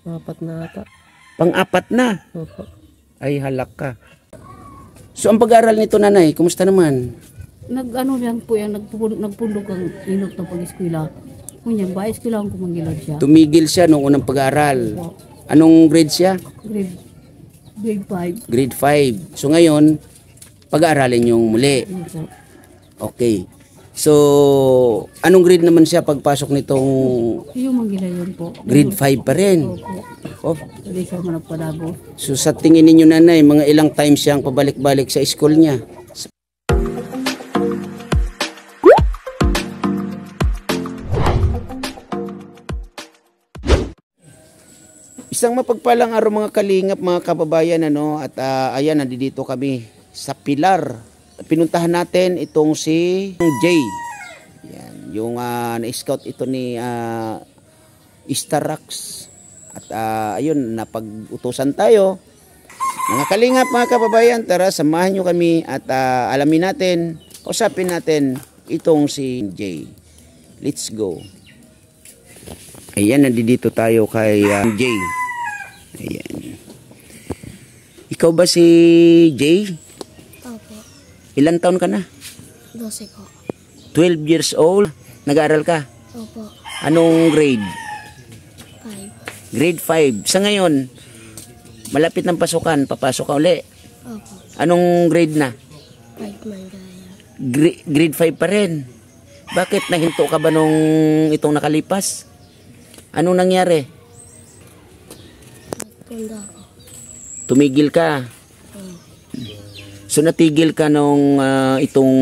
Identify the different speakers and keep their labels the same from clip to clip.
Speaker 1: Apat na ata.
Speaker 2: Pang-apat na.
Speaker 1: Opo.
Speaker 2: Ay, halak ka. So, ang pag-aaral nito, nanay, kumusta naman?
Speaker 3: Nag-ano lang po yan, nagpundok ang inot ng pag-eskwela. Kunya, ba eskwela ang kumangilad siya.
Speaker 2: Tumigil siya nung unang pag-aaral.
Speaker 3: Opo.
Speaker 2: Anong grade siya?
Speaker 3: Grade 5.
Speaker 2: Grade 5. So, ngayon, pag-aaralin yung muli.
Speaker 3: Opo.
Speaker 2: Okay. So, anong grade naman siya pagpasok nitong
Speaker 3: Yung mangilad yun po.
Speaker 2: grade 5 pa rin?
Speaker 3: Opo.
Speaker 2: Oh.
Speaker 3: Hindi siya managpadago.
Speaker 2: So, sa tingin ninyo, nanay, mga ilang times siyang pabalik-balik sa school niya? Isang mapagpalang araw mga kalingap, mga kababayan, ano, at ayan, nandito kami sa Pilar. Pinuntahan natin itong si Jay. Yan, yung na-scout ito ni Starax. At ayun, napag-utusan tayo. Mga kalingap, mga kababayan, tara, samahan nyo kami at alamin natin, kausapin natin itong si Jay. Let's go. Ayan, nandito tayo kay Jay. Ayan. Ikaw ba si Jay?
Speaker 4: Opo.
Speaker 2: Ilan taon ka na?
Speaker 4: 12 ko.
Speaker 2: 12 years old. Nag-aaral ka?
Speaker 4: Opo.
Speaker 2: Anong grade?
Speaker 4: 5.
Speaker 2: Grade 5. Sa ngayon, malapit ng pasukan. Papasok ka uli.
Speaker 4: Opo.
Speaker 2: Anong grade na?
Speaker 4: 5 man kaya.
Speaker 2: Grade 5 pa rin. Bakit? Nahinto ka ba nung itong nakalipas? Anong nangyari?
Speaker 4: Nagpunda ako.
Speaker 2: Tumigil ka? So natigil ka nung itong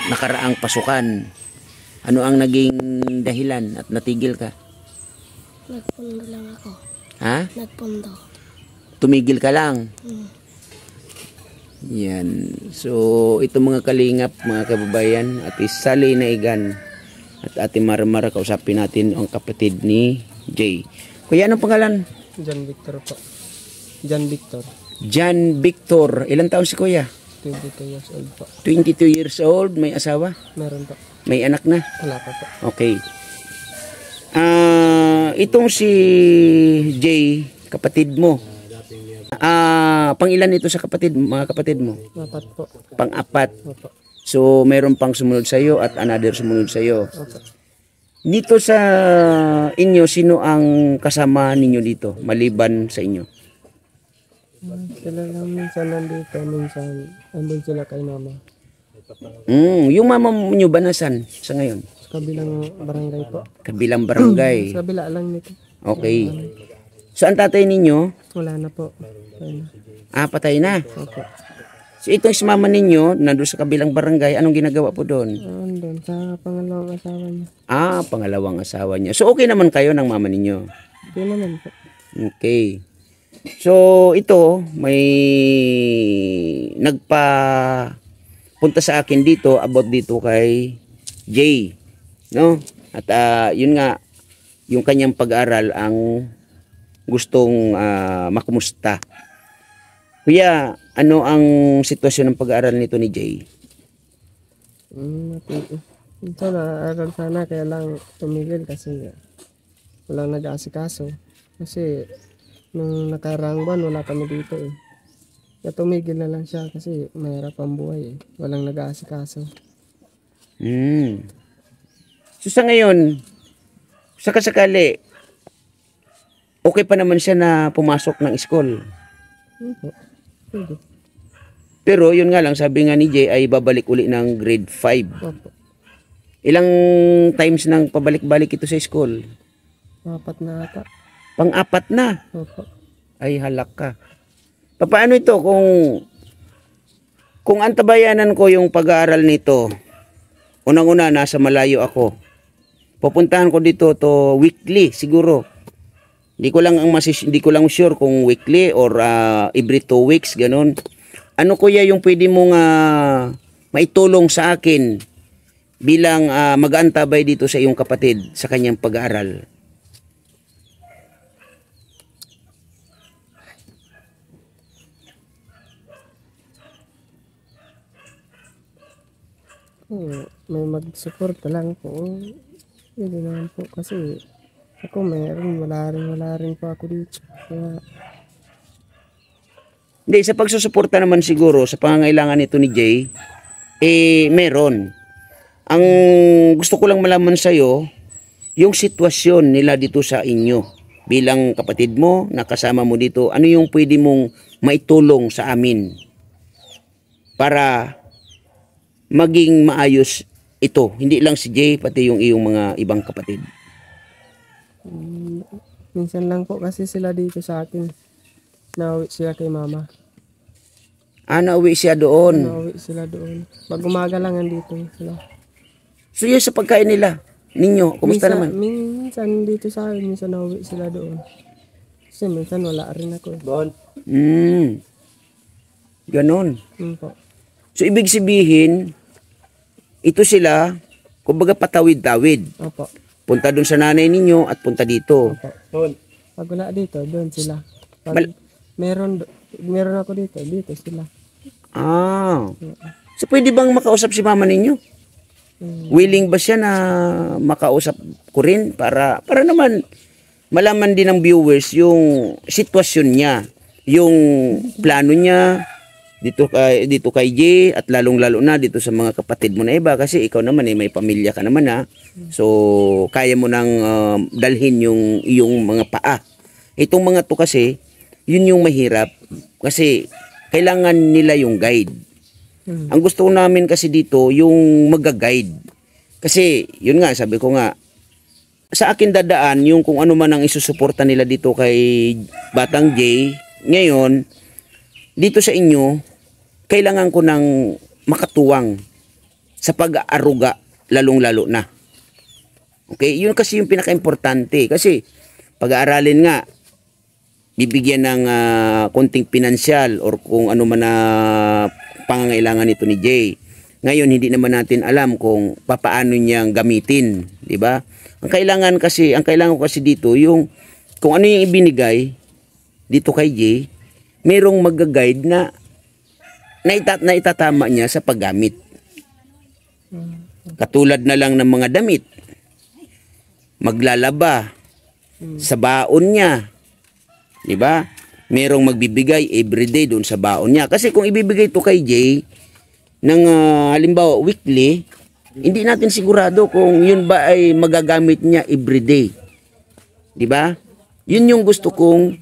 Speaker 2: nakaraang pasukan. Ano ang naging dahilan at natigil ka?
Speaker 4: Nagpunda lang ako.
Speaker 2: Ha?
Speaker 4: Nagpunda.
Speaker 2: Tumigil ka lang?
Speaker 4: Hmm.
Speaker 2: Yan. So ito mga kalingap, mga kababayan, at Sally Naigan at Ate Maramara, kausapin natin ang kapatid ni Jay. Kuya, anong pangalan?
Speaker 1: John Victor po. John Victor.
Speaker 2: John Victor. Ilang taon si kuya?
Speaker 1: 22 years old po.
Speaker 2: 22 years old. May asawa?
Speaker 1: Meron po.
Speaker 2: May anak na?
Speaker 1: Wala pa po.
Speaker 2: Okay. Itong si Jay, kapatid mo. Pang-ilan ito sa mga kapatid mo?
Speaker 1: Apat po.
Speaker 2: Pang-apat.
Speaker 1: Opo.
Speaker 2: So, meron pang sumunod sa iyo at another sumunod sa iyo.
Speaker 1: Opo.
Speaker 2: Dito sa inyo, sino ang kasama ninyo dito, maliban sa inyo?
Speaker 1: Sila lang minsan nandito. Minsan andun sila kay mama.
Speaker 2: Yung mama nyo ba nasan sa ngayon?
Speaker 1: Sa kabilang barangay po.
Speaker 2: Kabilang barangay.
Speaker 1: Sa kabila lang nito.
Speaker 2: Okay. So, ang tatay ninyo,
Speaker 1: Wala na po. Wala na.
Speaker 2: patay na.
Speaker 1: Opo.
Speaker 2: So, itong si mama ninyo, nandun sa kabilang barangay, anong ginagawa po doon?
Speaker 1: Andun sa pangalawang asawa niya.
Speaker 2: Pangalawang asawa niya. So, okay naman kayo ng mama ninyo?
Speaker 1: Hindi naman po.
Speaker 2: Okay. So, ito, may punta sa akin dito about dito kay Jay. No? At yun nga, yung kanyang pag-aral ang gustong makumusta. Kuya, ano ang sitwasyon ng pag-aaral nito ni Jay?
Speaker 1: Sana, aral sana, kaya lang tumigil kasi walang nag-aasikaso. Kasi nung nakarang buwan, wala kami dito eh. Kaya tumigil na lang siya kasi mahirap ang buhay eh. Walang nag-aasikaso.
Speaker 2: So sa ngayon, sakasakali, okay pa naman siya na pumasok ng school.
Speaker 1: Pwede.
Speaker 2: Pero yun nga lang, sabi nga ni Jay ay babalik uli ng grade 5.
Speaker 1: Opo.
Speaker 2: Ilang times nang pabalik-balik ito sa school?
Speaker 1: Apat na ata.
Speaker 2: Pang-apat na.
Speaker 1: Opo.
Speaker 2: Ay, halak ka. Paano ito kung antabayanan ko yung pag-aaral nito? Unang-una, nasa malayo ako. Pupuntahan ko dito to weekly siguro. Hindi ko lang sure kung weekly or every 2 weeks, ganun. Ano kuya yung pwede mong maitulong sa akin bilang mag-aantabay dito sa iyong kapatid sa kanyang pag-aaral?
Speaker 1: May mag-support lang po. Hindi naman po kasi Ako meron, wala rin po ako dito. Kaya,
Speaker 2: Hindi, sa pagsusuporta naman siguro sa pangangailangan nito ni Jay, meron. Ang gusto ko lang malaman sa'yo, yung sitwasyon nila dito sa inyo bilang kapatid mo, nakasama mo dito, ano yung pwede mong maitulong sa amin para maging maayos ito. Hindi lang si Jay, pati yung iyong mga ibang kapatid.
Speaker 1: minsan lang po kasi sila dito sa akin. Nauwi sila kay mama.
Speaker 2: Nauwi siya doon.
Speaker 1: Nauwi sila doon. Pag umaga lang andito sila.
Speaker 2: So yun sa pagkain nila, ninyo, kumusta naman?
Speaker 1: Minsan dito sa akin, minsan nauwi sila doon. Kasi minsan wala rin ako.
Speaker 2: Ganon.
Speaker 1: Po.
Speaker 2: So ibig sabihin, ito sila, kumbaga patawid-tawid.
Speaker 1: Opo.
Speaker 2: Punta doon sa nanay ninyo at punta dito.
Speaker 1: Opo. Pag wala dito, doon sila. Pag meron ako dito sila.
Speaker 2: So pwede bang makausap si mama ninyo? Willing ba siya na makausap ko rin para naman malaman din ng viewers yung sitwasyon niya, yung plano niya dito kay Jay at lalong-lalo na dito sa mga kapatid mo na iba kasi ikaw naman may pamilya ka naman ha. So kaya mo nang dalhin yung iyong mga paa. Itong mga to kasi yun yung mahirap kasi kailangan nila yung guide. Ang gusto ko namin kasi dito yung mag-guide. Kasi yun nga sabi ko nga sa akin dadaan yung kung ano man ang isusuporta nila dito kay Batang Jay. Ngayon dito sa inyo kailangan ko ng makatuwang sa pag-aaruga lalong-lalo na. Okay? Yun kasi yung pinaka-importante kasi pag-aaralin nga bibigyan ng konting pinansyal or kung ano man na pangangailangan nito ni Jay. Ngayon hindi naman natin alam kung paano niyang gamitin, di ba? Ang kailangan ko kasi dito yung kung ano yung ibinigay dito kay Jay, merong mag-guide na itatama niya sa paggamit. Katulad na lang ng mga damit. Maglalaba sa baon niya. Di ba? Merong magbibigay everyday doon sa baon niya. Kasi kung ibibigay to kay Jay ng halimbawa weekly, hindi natin sigurado kung yun ba ay magagamit niya everyday. Di ba? Yun yung gusto kong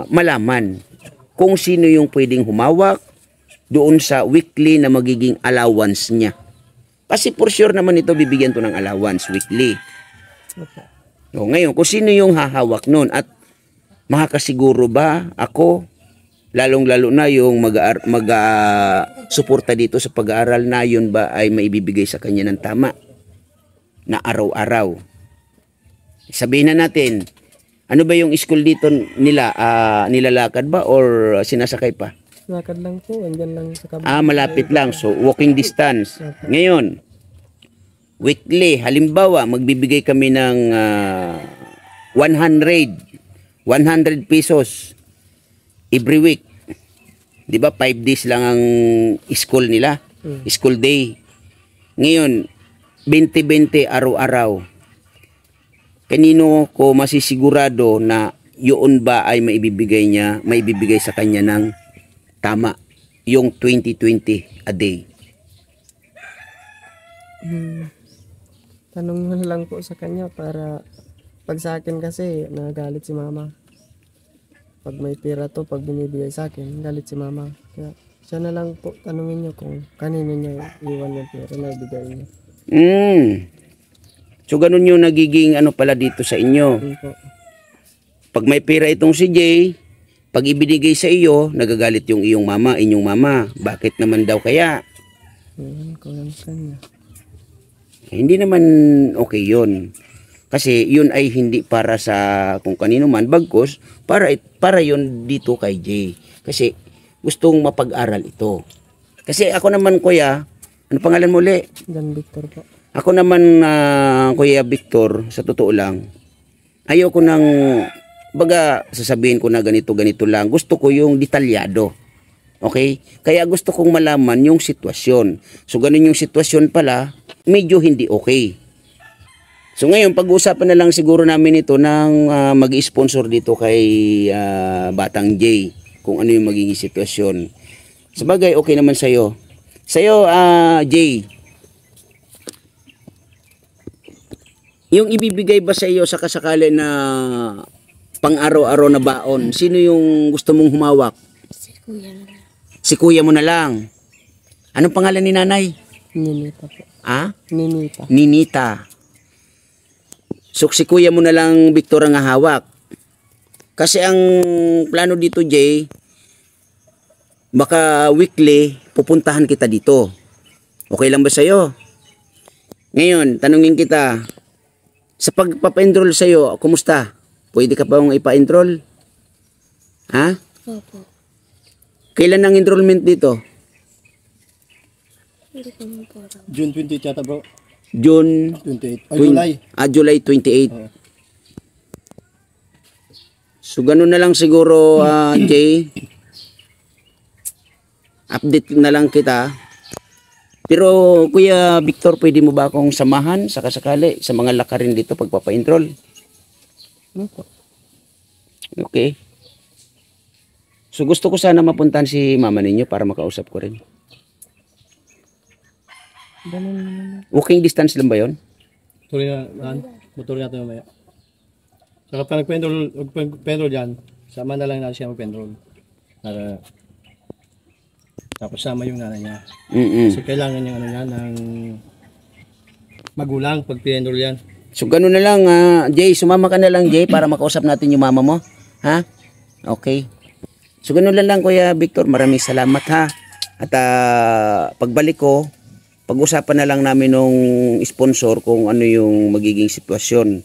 Speaker 2: malaman. Kung sino yung pwedeng humawak doon sa weekly na magiging allowance niya. Kasi for sure naman ito bibigyan to ng allowance weekly. O, ngayon, kung sino yung hahawak nun at makakasiguro ba ako, lalong-lalo na yung suporta dito sa pag-aaral na yun ba ay maibibigay sa kanya ng tama na araw-araw. Sabihin na natin, ano ba yung school dito nila? Nilalakad ba or sinasakay pa?
Speaker 1: Lakad lang po, andyan lang sa kabila.
Speaker 2: Malapit lang. So, walking distance. Ngayon, weekly, halimbawa, magbibigay kami ng 100 pesos every week. Di ba? 5 days lang ang school nila. School day. Ngayon, 20-20 araw-araw. Kanino ko masisigurado na yun ba ay maibibigay sa kanya ng tama, yung 20-20 a day.
Speaker 1: Tanong mo lang po sa kanya para pag sa akin kasi nagalit si mama. Pag may pera to, pag binibigay sa akin, galit si mama. Kaya siya na lang po tanungin niyo kung kanino niya iwan yung pera na ibigay niya.
Speaker 2: So ganun yung nagiging pala dito sa inyo. Pag may pera itong si Jay, pag ibinigay sa iyo, nagagalit yung inyong mama. Bakit naman daw kaya? Hindi naman okay yun. Kasi yun ay hindi para sa kung kanino man, bagkos, para yun dito kay Jay. Kasi gustong mapag-aral ito. Kasi ako naman kuya, ano pangalan mo ulit?
Speaker 1: Jan Victor po.
Speaker 2: Ako naman Kuya Victor, sa totoo lang, ayoko nang sasabihin ko na ganito lang. Gusto ko yung detalyado. Okay? Kaya gusto kong malaman yung sitwasyon. So ganun yung sitwasyon pala, medyo hindi okay. So ngayon, pag-uusapan na lang siguro namin ito ng mag-sponsor dito kay Batang J, kung ano yung magiging sitwasyon. Sabagay, okay naman sa'yo. Sa'yo, J, yung ibibigay ba sa iyo sa kasakali na pang-araw-araw na baon, sino yung gusto mong humawak?
Speaker 4: Si kuya na lang.
Speaker 2: Si kuya mo na lang. Anong pangalan ni nanay?
Speaker 1: Ninita po.
Speaker 2: Ninita.
Speaker 1: Ninita.
Speaker 2: Ninita. So si kuya mo na lang, Victor, ang hawak. Kasi ang plano dito, Jay, baka weekly pupuntahan kita dito. Okay lang ba sa'yo? Ngayon, tanungin kita, sa pagpapa-enroll sa'yo, kumusta? Pwede ka pa bang ipa-enroll? Ha?
Speaker 4: Opo.
Speaker 2: Kailan ang enrollment dito?
Speaker 4: Hindi ko mo po alam.
Speaker 5: June 28 yata bro.
Speaker 2: June
Speaker 5: 28. Ay, July.
Speaker 2: July 28.
Speaker 5: Oo.
Speaker 2: So ganun na lang siguro, Jay. Update na lang kita. Pero Kuya Victor, pwede mo ba akong samahan sa kasakali sa mga lakarin dito pagpapa-enroll?
Speaker 1: Opo.
Speaker 2: Okay. So gusto ko sana mapuntahan si mama ninyo para makausap ko rin.
Speaker 1: Ganun naman.
Speaker 2: Walking distance lang ba yon?
Speaker 5: Tuloy na, motor natin mamaya. Saka pag nag-penroll dyan, sama na lang natin siya mag-penroll. Para tapos sama yung nanay niya. Kasi kailangan niya ng magulang pag pinroll yan.
Speaker 2: So ganun na lang, Jay, sumama ka na lang, Jay, para makausap natin yung mama mo. Ha? Okay. So ganun lang, Kuya Victor, maraming salamat ha. At pagbalik ko, pag-usapan na lang namin nung sponsor kung ano yung magiging sitwasyon.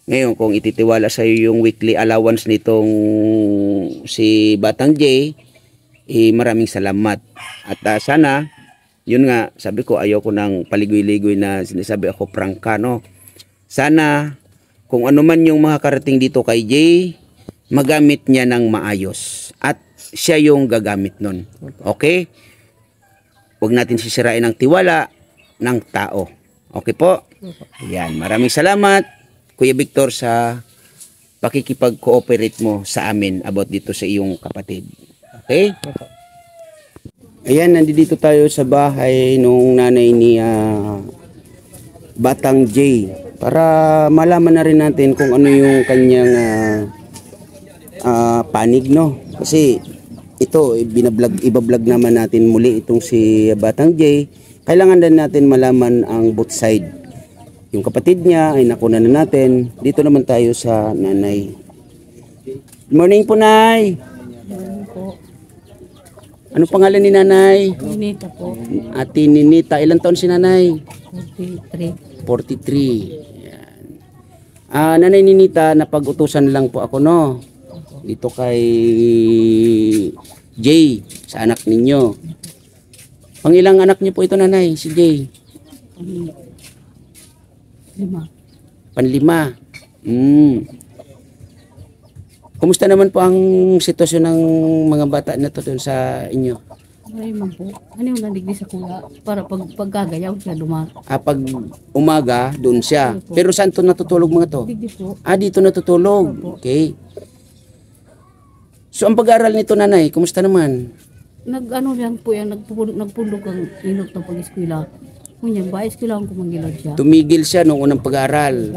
Speaker 2: Ngayon, kung ititiwala sa iyo yung weekly allowance nitong si Batang J, maraming salamat. At sana, yun nga, sabi ko, ayoko ng paligoy-ligoy na sinasabi ako prangka, no? Sana, kung ano man yung makakarating dito kay Jay, magamit niya ng maayos. At siya yung gagamit nun. Okay? Huwag natin sisirain ang tiwala ng tao. Okay po? Yan. Maraming salamat, Kuya Victor, sa pakikipag-cooperate mo sa amin about dito sa iyong kapatid. Okay? Ayan, nandito tayo sa bahay nung nanay ni Batang J para malaman na rin natin kung ano yung kanyang panig, no? Kasi ito, ibablog naman natin muli itong si Batang J. Kailangan din natin malaman ang both side. Yung kapatid niya ay nakuna na natin. Dito naman tayo sa nanay. Good morning po, Nay.
Speaker 3: Ganun po.
Speaker 2: Ano pangalan ni nanay?
Speaker 3: Ninita po.
Speaker 2: Ate Ninita. Ilang taon si nanay?
Speaker 3: 43.
Speaker 2: 43. Yan. Nanay Ninita, napag-utusan lang po ako, no? Dito kay Jay, sa anak ninyo. Pangilang anak niyo po ito, nanay? Si Jay?
Speaker 3: 5.
Speaker 2: Panlima. Kumusta naman po ang sitwasyon ng mga bata na to doon sa inyo?
Speaker 3: Ay, man po. Ano yung nandigdi sa kuya? Para pagkagayaw siya
Speaker 2: Pag umaga, doon siya. Pero saan to natutulog mga to?
Speaker 3: digdi po.
Speaker 2: Dito natutulog. Okay. So, ang pag-aaral nito, nanay, kumusta naman?
Speaker 3: Nag-ano yan po yan, nagpundok ang inot ng pag-eskwela. Kunya, ba eskwela ang kumangilad siya.
Speaker 2: Tumigil siya noong unang pag-aaral.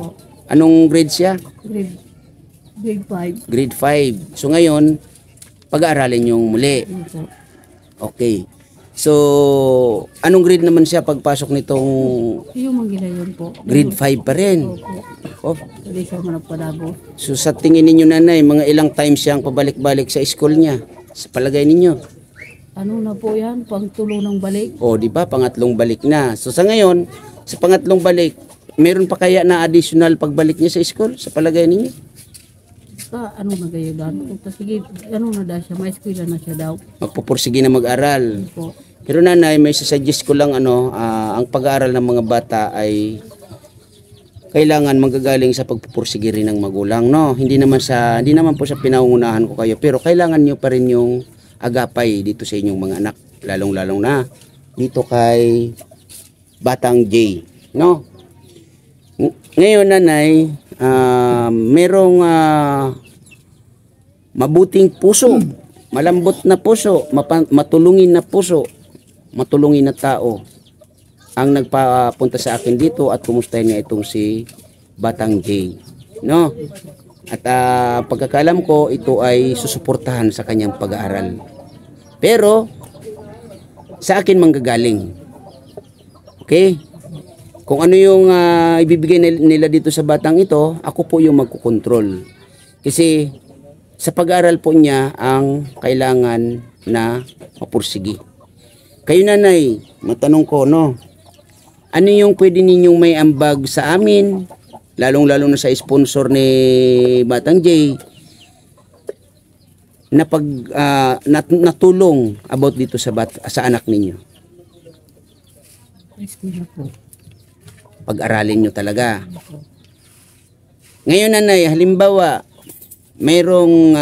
Speaker 2: Anong grade siya?
Speaker 3: Grade 5.
Speaker 2: Grade 5. So, ngayon, pag-aaralin yung muli.
Speaker 3: Ano po.
Speaker 2: Okay. So, anong grade naman siya pagpasok nitong
Speaker 3: Yung manggilay yun po.
Speaker 2: grade 5 pa rin?
Speaker 3: Opo.
Speaker 2: Oh.
Speaker 3: Hindi siya managpadabo.
Speaker 2: So, sa tingin ninyo, nanay, mga ilang times siyang pabalik-balik sa school niya? Sa palagay ninyo?
Speaker 3: Ano na po yan? Pangtulo ng balik.
Speaker 2: O, di ba? Pangatlong balik na. So, sa ngayon, sa pangatlong balik, meron pa kaya na additional pagbalik niya sa school? Sa palagay ninyo?
Speaker 3: Ano na gayo dan? Sige, ano na daw siya? May eskwela na siya daw.
Speaker 2: Magpupursige na mag-aral.
Speaker 3: Po.
Speaker 2: Pero nanay, may suggest ko lang ang pag-aaral ng mga bata ay kailangan manggagaling sa pagpupursige rin ng magulang, no? Hindi naman po sa pinangungunahan ko kayo, pero kailangan niyo pa rin yung agapay dito sa inyong mga anak, lalong-lalong na dito kay Batang J, no? Ngayon, nanay, merong mabuting puso, malambot na puso, matulungin na puso, matulungin na tao ang nagpapunta sa akin dito at kumustahin nga itong si Batang J. No? At pagkakalam ko, ito ay susuportahan sa kanyang pag-aaral. Pero, sa akin manggagaling. Okay? Kung ano yung ibibigay nila dito sa batang ito, ako po yung magkukontrol. Kasi, sa pag-aaral po niya ang kailangan na mapursigi. Kayo nanay, matanong ko, no? Ano yung pwede ninyong may ambag sa amin, lalong-lalo na sa sponsor ni Batang J, na natulong about dito sa anak ninyo?
Speaker 3: Eskwela po.
Speaker 2: Pag-aralin nyo talaga. Ngayon nanay, halimbawa, mayroong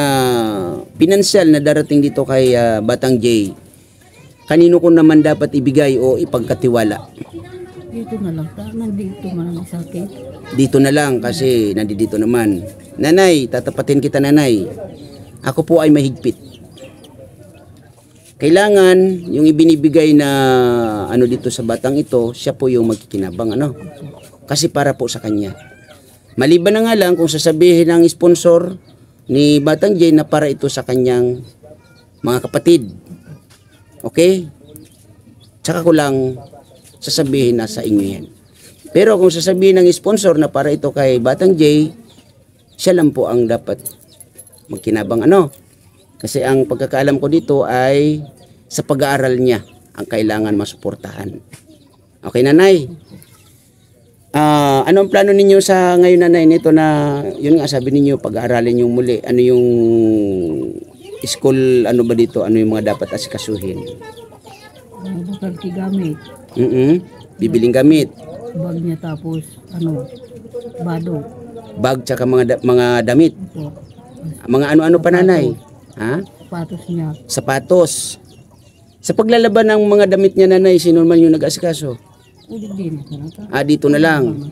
Speaker 2: pinansyal na darating dito kay Batang J, kanino ko naman dapat ibigay o ipagkatiwala?
Speaker 3: Dito na lang. Nandito man lang sa akin.
Speaker 2: Dito na lang kasi nandito naman. Nanay, tatapatin kita nanay. Ako po ay mahigpit. Kailangan yung ibinibigay na ano dito sa batang ito, siya po yung magkikinabang, ano? Kasi para po sa kanya. Maliban na nga lang kung sasabihin ng sponsor ni Batang J na para ito sa kanyang mga kapatid. Okay? Tsaka ko lang sasabihin na sa inyo yan. Pero kung sasabihin ng sponsor na para ito kay Batang J, siya lang po ang dapat magkinabang, ano? Kasi ang pagkakaalam ko dito ay sa pag-aaral niya ang kailangan masuportahan. Okay, nanay? Ano ang plano ninyo sa ngayon, nanay, nito na, yun nga sabi ninyo, pag-aaralin yung muli. Ano yung school, ano ba dito? Ano yung mga dapat asikasuhin?
Speaker 3: Bukal gamit.
Speaker 2: Bibiling gamit.
Speaker 3: Bag niya tapos, bado.
Speaker 2: Bag tsaka mga damit.
Speaker 3: Opo.
Speaker 2: Mga ano-ano pa, nanay? Ha?
Speaker 3: Sapatos niya.
Speaker 2: Sapatos. Sa paglalaban ng mga damit niya, nanay, sino man yung nag-asikaso?
Speaker 3: Ulit din.
Speaker 2: Dito na lang.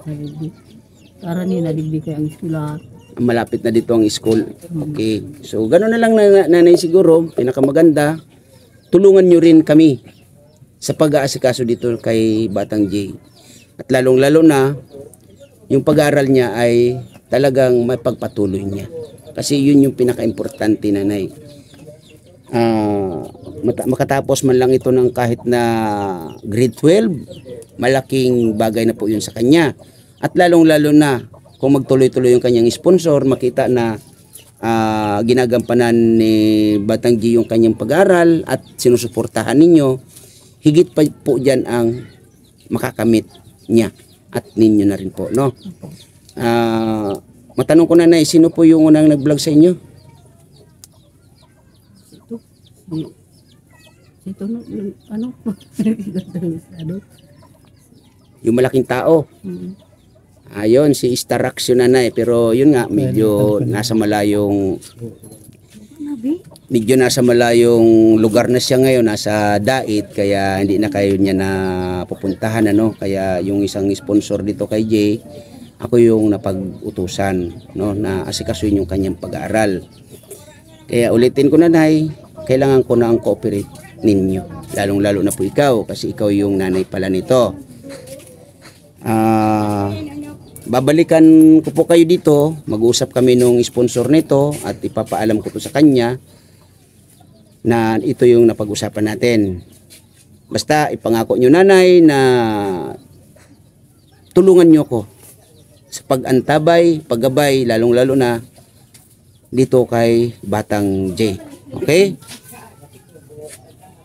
Speaker 3: Para nila digdi kay ang eskwela.
Speaker 2: Malapit na dito ang school. Okay. So, gano'n na lang, nanay, siguro. Pinakamaganda, tulungan nyo rin kami sa pag-aasikaso dito kay Batang J. At lalong-lalo na, yung pag-aaral niya ay talagang mapagpatuloy niya. Kasi yun yung pinaka-importante, nanay. Makatapos man lang ito ng kahit na grade 12, malaking bagay na po yun sa kanya. At lalong-lalo na, kung magtuloy-tuloy yung kanyang sponsor, makita na ginagampanan ni Batang J yung kanyang pag-aaral at sinusuportahan ninyo, higit pa po dyan ang makakamit niya at ninyo na rin po, no? Matanong ko, nanay, sino po yung unang nag-vlog sa inyo?
Speaker 3: Ito,
Speaker 2: Yung malaking tao. Ayun, si Star Action, nanay, pero yun nga, medyo nasa malayong lugar na siya ngayon, nasa Dait, kaya hindi na kayo niya na pupuntahan, ano? Kaya yung isang sponsor dito kay Jay, ako yung napag-utusan, no, na asikasuhin yung kanyang pag-aaral. Kaya ulitin ko, nanay, kailangan ko na ang cooperate ninyo, lalong-lalo na po ikaw, kasi ikaw yung nanay pala nito. Babalikan ko po kayo dito, mag-uusap kami nung sponsor nito at ipapaalam ko to sa kanya na ito yung napag-usapan natin. Basta ipangako nyo, nanay, na tulungan nyo ko sa pag-antabay, paggabay, lalong-lalo na dito kay Batang J. Okay?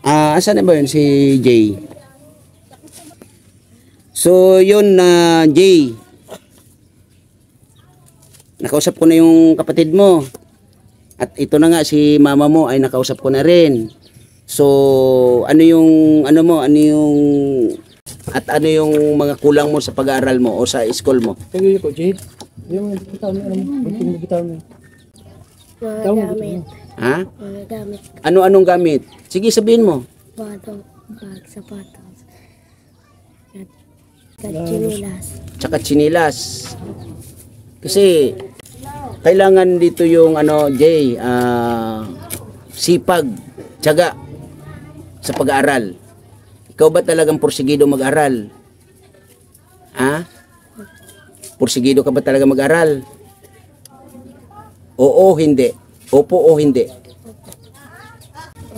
Speaker 2: Asan na ba yun si J? So, yun na J. Nakausap ko na yung kapatid mo. At ito na nga, si mama mo ay nakausap ko na rin. So, ano yung mga kulang mo sa pag-aaral mo o sa school mo?
Speaker 5: Tingin ko, Jade. Yung bitaw mo, bitaw mo.
Speaker 4: Mga gamit.
Speaker 2: Ha?
Speaker 4: Mga gamit.
Speaker 2: Ano-anong gamit? Sige, sabihin mo.
Speaker 4: Bado. Bag. Sapatos. Kachinilas.
Speaker 2: Tsaka chinilas. Kasi kailangan dito yung Jay, sipag, tiyaga sa pag-aaral. Ikaw ba talagang porsigido mag-aral? Ha? Porsigido ka ba talaga mag-aral? Oo, hindi. Opo o hindi.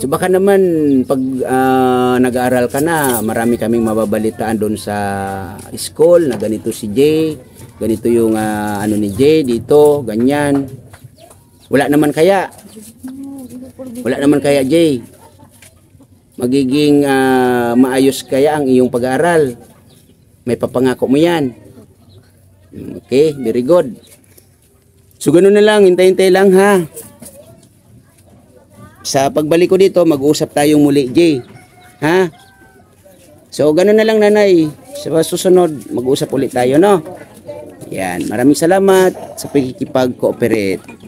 Speaker 2: So baka naman pag nag-aaral ka na, marami kaming mababalitaan doon sa school na ganito si Jay, ganito yung ni Jay dito, ganyan. Wala naman kaya Jay, magiging maayos kaya ang iyong pag-aaral? May papangako mo yan. Okay, very good. So ganun na lang, hintay-hintay lang ha. Sa pagbalik ko dito, mag-uusap tayong muli, Jay. Ha? So ganun na lang, nanay. Sa susunod, mag-uusap ulit tayo, no? Yan, maraming salamat sa pagkikipag-cooperate.